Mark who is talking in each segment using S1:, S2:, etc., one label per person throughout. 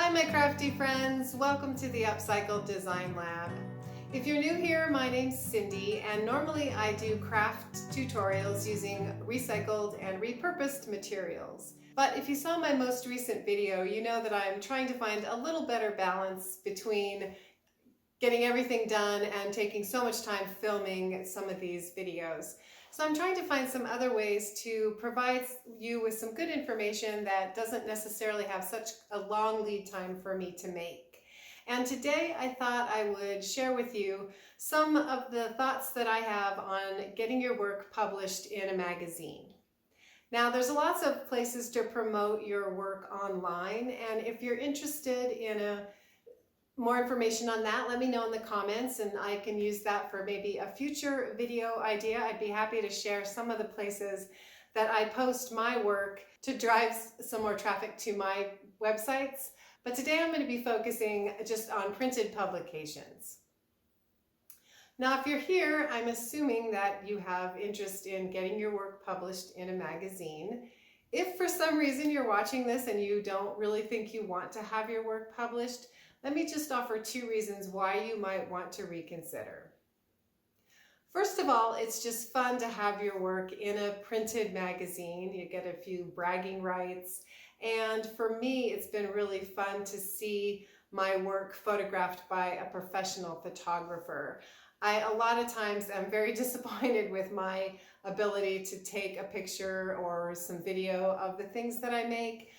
S1: Hi my crafty friends, welcome to the Upcycle Design Lab. If you're new here, my name's Cindy and normally I do craft tutorials using recycled and repurposed materials. But if you saw my most recent video, you know that I'm trying to find a little better balance between getting everything done and taking so much time filming some of these videos. So I'm trying to find some other ways to provide you with some good information that doesn't necessarily have such a long lead time for me to make. And today I thought I would share with you some of the thoughts that I have on getting your work published in a magazine. Now there's lots of places to promote your work online, and if you're interested in more information on that, let me know in the comments and I can use that for maybe a future video idea. I'd be happy to share some of the places that I post my work to drive some more traffic to my websites. But today I'm going to be focusing just on printed publications. Now, if you're here, I'm assuming that you have interest in getting your work published in a magazine. If for some reason you're watching this and you don't really think you want to have your work published, let me just offer two reasons why you might want to reconsider. First of all, it's just fun to have your work in a printed magazine. You get a few bragging rights. And for me, it's been really fun to see my work photographed by a professional photographer. I, a lot of times, am very disappointed with my ability to take a picture or some video of the things that I make.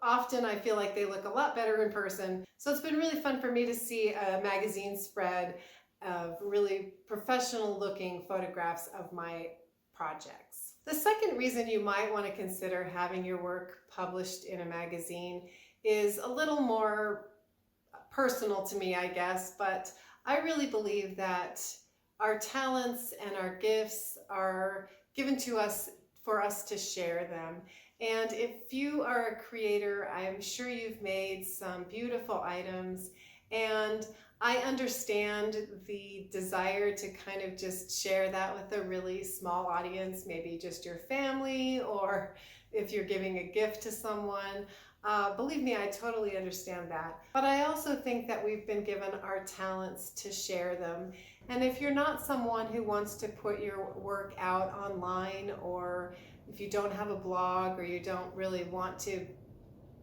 S1: Often I feel like they look a lot better in person. So it's been really fun for me to see a magazine spread of really professional looking photographs of my projects. The second reason you might want to consider having your work published in a magazine is a little more personal to me, I guess, but I really believe that our talents and our gifts are given to us for us to share them. And if you are a creator, I'm sure you've made some beautiful items, and I understand the desire to kind of just share that with a really small audience, maybe just your family, or if you're giving a gift to someone. Believe me, I totally understand that. But I also think that we've been given our talents to share them. And if you're not someone who wants to put your work out online, or if you don't have a blog, or you don't really want to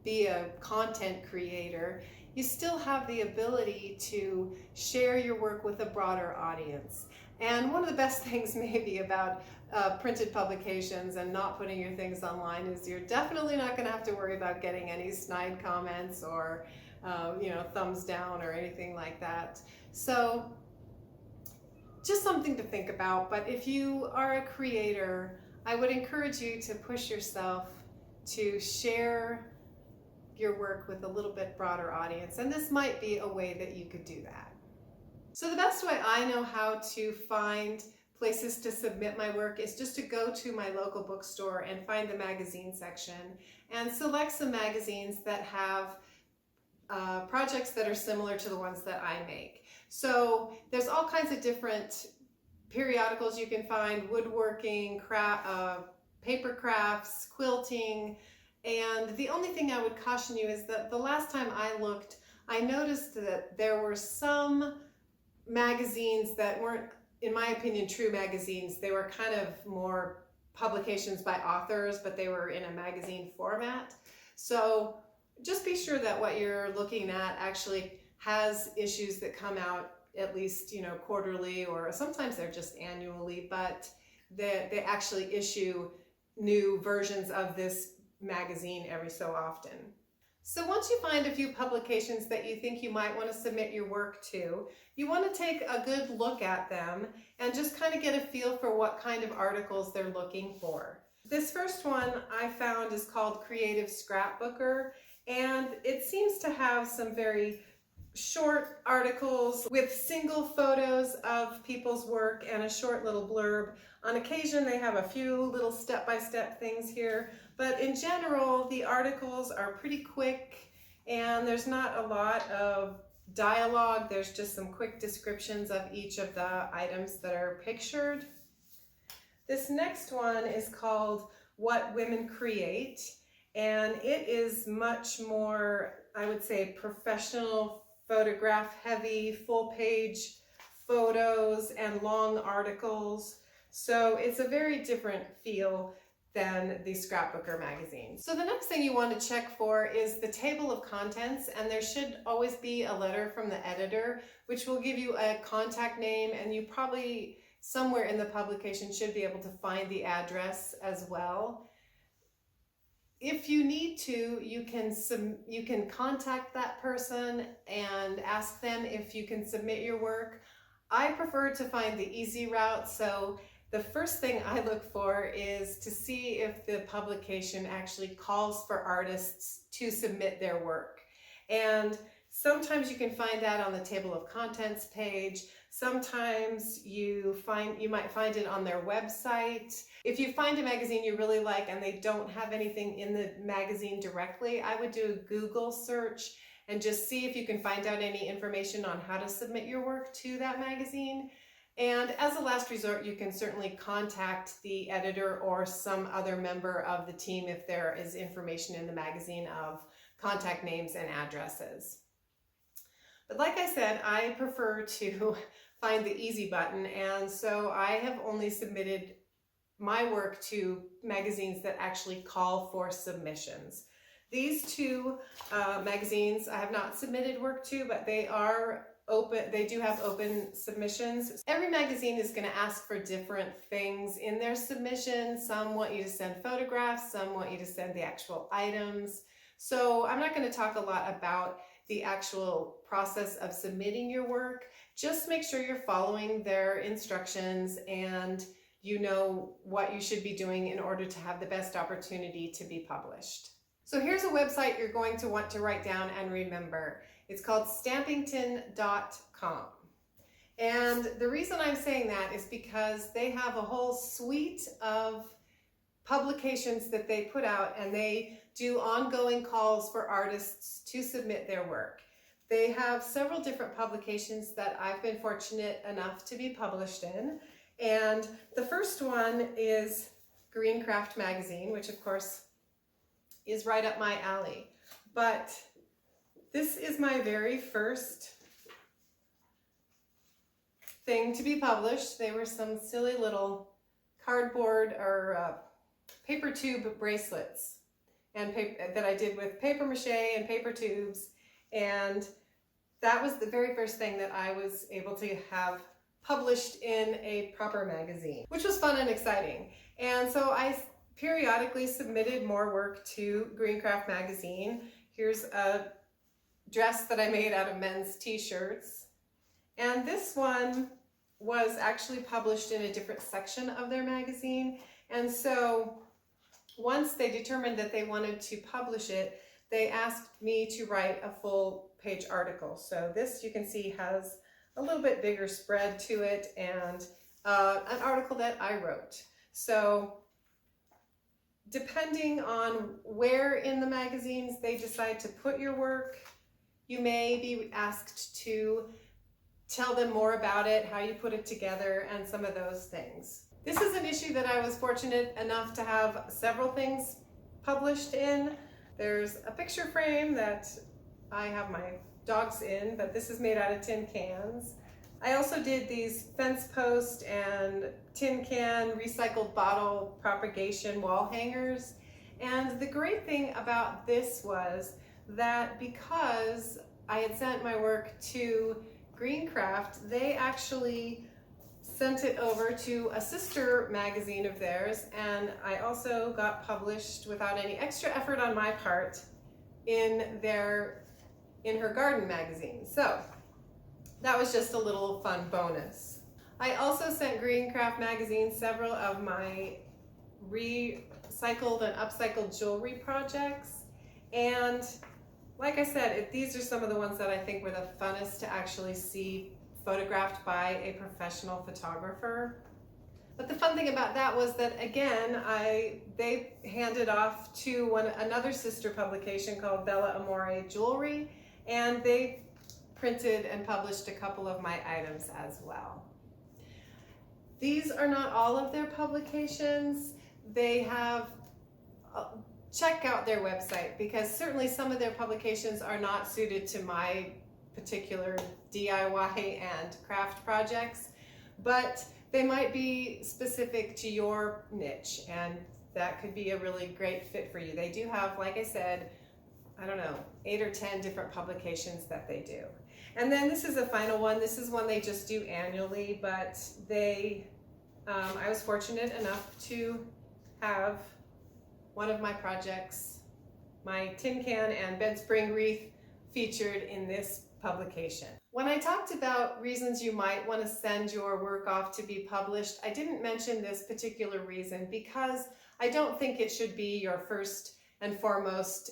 S1: be a content creator, you still have the ability to share your work with a broader audience. And one of the best things maybe about printed publications and not putting your things online is you're definitely not going to have to worry about getting any snide comments or thumbs down or anything like that. So just something to think about. But if you are a creator, I would encourage you to push yourself to share your work with a little bit broader audience, and this might be a way that you could do that. So the best way I know how to find places to submit my work is just to go to my local bookstore and find the magazine section and select some magazines that have projects that are similar to the ones that I make. So there's all kinds of different periodicals you can find: woodworking, paper crafts, quilting. And the only thing I would caution you is that the last time I looked, I noticed that there were some magazines that weren't, in my opinion, true magazines. They were kind of more publications by authors, but they were in a magazine format. So just be sure that what you're looking at actually has issues that come out at least, quarterly, or sometimes they're just annually, but they actually issue new versions of this magazine every so often. So once you find a few publications that you think you might want to submit your work to, you want to take a good look at them and just kind of get a feel for what kind of articles they're looking for. This first one I found is called Creative Scrapbooker, and it seems to have some very short articles with single photos of people's work and a short little blurb. On occasion they have a few little step-by-step things here, but in general the articles are pretty quick and there's not a lot of dialogue. There's just some quick descriptions of each of the items that are pictured. This next one is called What Women Create, and it is much more I would say, professional photograph heavy, full page photos and long articles. So it's a very different feel than the scrapbooker magazine. So the next thing you want to check for is the table of contents, and there should always be a letter from the editor, which will give you a contact name, and you probably somewhere in the publication should be able to find the address as well. If you need to, you can contact that person and ask them if you can submit your work. I prefer to find the easy route, so the first thing I look for is to see if the publication actually calls for artists to submit their work. And sometimes you can find that on the table of contents page. Sometimes you might find it on their website. If you find a magazine you really like and they don't have anything in the magazine directly, I would do a Google search and just see if you can find out any information on how to submit your work to that magazine. And as a last resort, you can certainly contact the editor or some other member of the team if there is information in the magazine of contact names and addresses. But like I said, I prefer to find the easy button, and so I have only submitted my work to magazines that actually call for submissions. These two magazines I have not submitted work to, but they are open. They do have open submissions. Every magazine is going to ask for different things in their submission. Some want you to send photographs, some want you to send the actual items. So I'm not going to talk a lot about the actual process of submitting your work. Just make sure you're following their instructions and you know what you should be doing in order to have the best opportunity to be published. So here's a website you're going to want to write down and remember. It's called stampington.com. And the reason I'm saying that is because they have a whole suite of publications that they put out, and they do ongoing calls for artists to submit their work. They have several different publications that I've been fortunate enough to be published in. And the first one is Green Craft Magazine, which of course is right up my alley. But this is my very first thing to be published. They were some silly little cardboard or paper tube bracelets and that I did with paper mache and paper tubes. And that was the very first thing that I was able to have published in a proper magazine, which was fun and exciting. And so I periodically submitted more work to Green Craft Magazine. Here's a dress that I made out of men's t-shirts. And this one was actually published in a different section of their magazine. And so once they determined that they wanted to publish it, they asked me to write a full page article. So this, you can see, has a little bit bigger spread to it, and an article that I wrote. So depending on where in the magazines they decide to put your work, you may be asked to tell them more about it, how you put it together, and some of those things. This is an issue that I was fortunate enough to have several things published in. There's a picture frame that I have my dogs in, but this is made out of tin cans. I also did these fence post and tin can recycled bottle propagation wall hangers. And the great thing about this was that because I had sent my work to Green Craft, they actually sent it over to a sister magazine of theirs, and I also got published without any extra effort on my part in her garden magazine. So that was just a little fun bonus. I also sent Green Craft Magazine several of my recycled and upcycled jewelry projects, and like I said, these are some of the ones that I think were the funnest to actually see photographed by a professional photographer. But the fun thing about that was that, again, they handed off to another sister publication called Bella Amore Jewelry, and they printed and published a couple of my items as well. These are not all of their publications. They have check out their website, because certainly some of their publications are not suited to my particular DIY and craft projects, but they might be specific to your niche, and that could be a really great fit for you. They do have, like I said, I don't know, 8 or 10 different publications that they do. And then this is a final one. This is one they just do annually, but I was fortunate enough to have one of my projects, my tin can and bed spring wreath, featured in this publication. When I talked about reasons you might want to send your work off to be published, I didn't mention this particular reason because I don't think it should be your first and foremost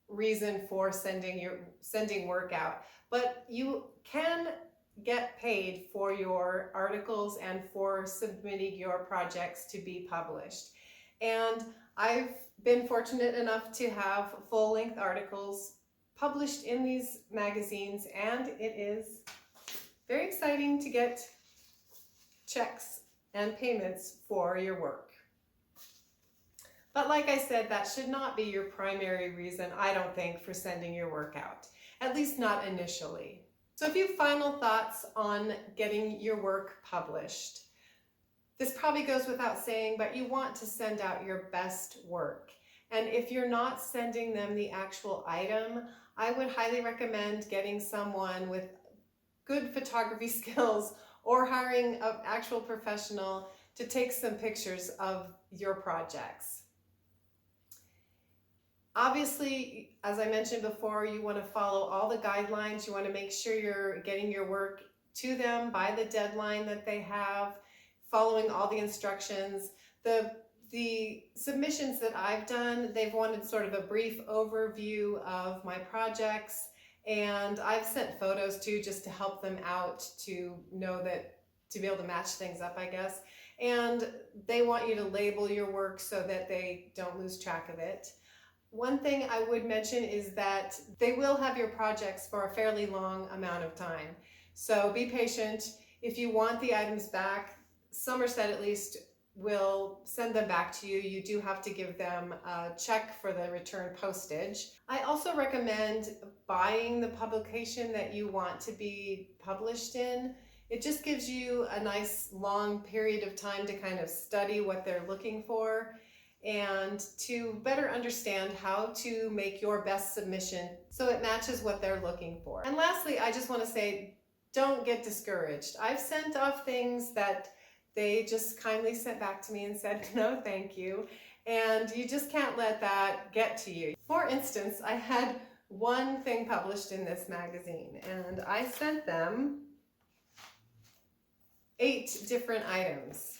S1: reason for sending work out. But you can get paid for your articles and for submitting your projects to be published. And I've been fortunate enough to have full-length articles published in these magazines, and it is very exciting to get checks and payments for your work. But like I said, that should not be your primary reason, I don't think, for sending your work out, at least not initially. So a few final thoughts on getting your work published. This probably goes without saying, but you want to send out your best work. And if you're not sending them the actual item, I would highly recommend getting someone with good photography skills or hiring an actual professional to take some pictures of your projects. Obviously, as I mentioned before, you want to follow all the guidelines. You want to make sure you're getting your work to them by the deadline that they have, following all the instructions. The submissions that I've done, they've wanted sort of a brief overview of my projects, and I've sent photos too, just to help them out to know that, to be able to match things up, I guess. And they want you to label your work so that they don't lose track of it. One thing I would mention is that they will have your projects for a fairly long amount of time. So be patient. If you want the items back, Somerset at least will send them back to you. You do have to give them a check for the return postage. I also recommend buying the publication that you want to be published in. It just gives you a nice long period of time to kind of study what they're looking for and to better understand how to make your best submission so it matches what they're looking for. And lastly, I just want to say, don't get discouraged. I've sent off things that they just kindly sent back to me and said, no, thank you. And you just can't let that get to you. For instance, I had one thing published in this magazine, and I sent them 8 different items.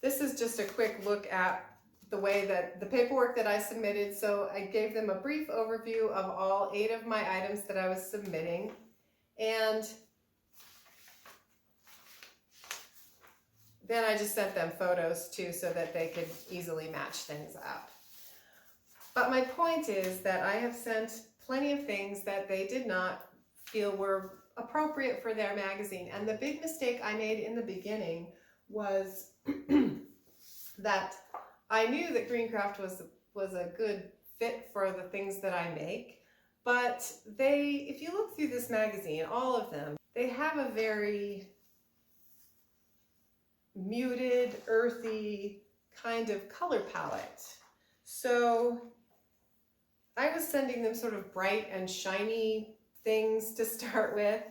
S1: This is just a quick look at the way that the paperwork that I submitted. So I gave them a brief overview of all 8 of my items that I was submitting. And then I just sent them photos too so that they could easily match things up. But my point is that I have sent plenty of things that they did not feel were appropriate for their magazine. And the big mistake I made in the beginning was that I knew that Greencraft was a good fit for the things that I make, but if you look through this magazine, all of them, they have a very muted, earthy kind of color palette. So I was sending them sort of bright and shiny things to start with,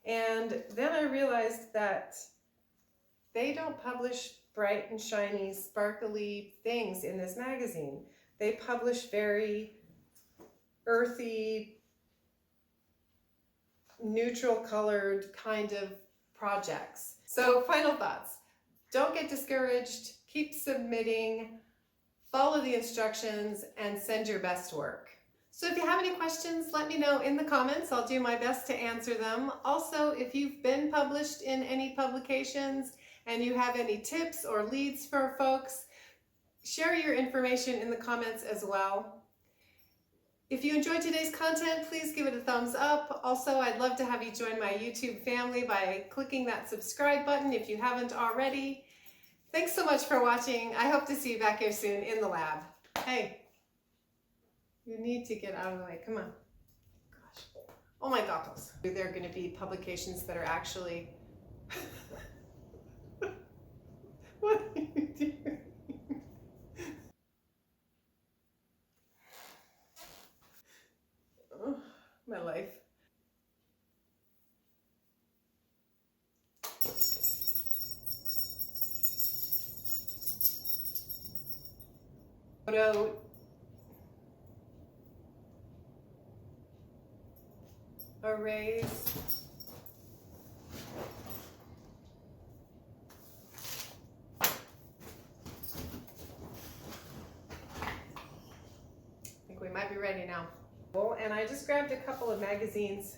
S1: and then I realized that they don't publish bright and shiny, sparkly things in this magazine. They publish very earthy, neutral colored kind of projects. So final thoughts. Don't get discouraged, keep submitting, follow the instructions, and send your best work. So if you have any questions, let me know in the comments. I'll do my best to answer them. Also, if you've been published in any publications and you have any tips or leads for folks, share your information in the comments as well. If you enjoyed today's content, please give it a thumbs up. Also, I'd love to have you join my YouTube family by clicking that subscribe button if you haven't already. Thanks so much for watching. I hope to see you back here soon in the lab. Hey, you need to get out of the way. Come on. Gosh. Oh my goggles. There are going to be publications that are actually... What are you doing? Oh, my life. Photo. Arrays. I think we might be ready now. Well, and I just grabbed a couple of magazines.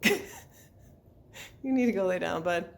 S1: You need to go lay down, bud.